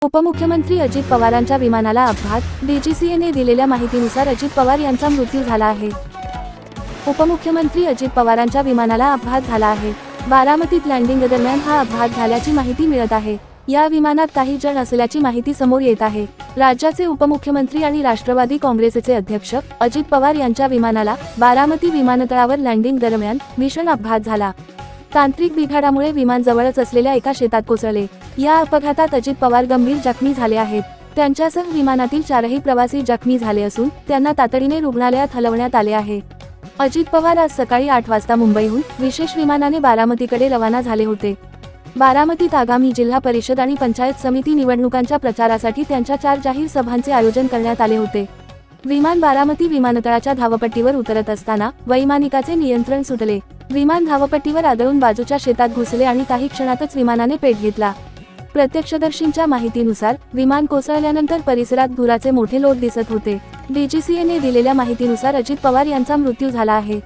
उपमुख्यमंत्री अजित पवारांच्या विमानाला अपघात। डीजीसीएने दिलेल्या माहितीनुसार अजित पवार यांचा मृत्यू झाला आहे। उपमुख्यमंत्री अजित पवारांच्या विमानाला अपघात झाला आहे। बारामतीत लँडिंग दरम्यान हा अपघात झाल्याची माहिती मिळत आहे। या विमानात काही जण असल्याची माहिती समोर येत आहे। राज्याचे उपमुख्यमंत्री आणि राष्ट्रवादी काँग्रेसचे अध्यक्ष अजित पवार यांच्या विमानाला बारामती विमानतळावर लँडिंग दरम्यान भीषण अपघात झाला। तांत्रिक बिघाडामुळे विमान जवळच असलेल्या एका शेतात कोसळले। या अपघातात अजित पवार गंभीर जखमी झाले आहेत। त्यांच्यासह विमानातील 4ही प्रवासी जखमी झाले असून त्यांना तातडीने रुग्णालयात हलवण्यात आले आहे। अजित पवार आज सकाळी 8 वाजता मुंबईहून विशेष विमानाने बारामतीकडे रवाना झाले होते। बारामतीत आगामी जिल्हा परिषद आणि पंचायत समिती निवडणुकांच्या प्रचारासाठी त्यांच्या 4 जाहीर सभांचे आयोजन करण्यात आले होते। विमान बारामती विमानतळाच्या धावपट्टीवर उतरत असताना वैमानिकाचे नियंत्रण सुटले। विमान धावपट्टीवर आदळून बाजूच्या शेतात घुसले आणि काही क्षणातच विमानाने पेट घेतला। प्रत्यक्षदर्शींच्या माहितीनुसार विमान कोसळल्यानंतर परिसरात धुराचे मोठे लोट दिसत होते। डीजीसीएने दिलेल्या माहितीनुसार अजित पवार यांचा मृत्यू झाला आहे।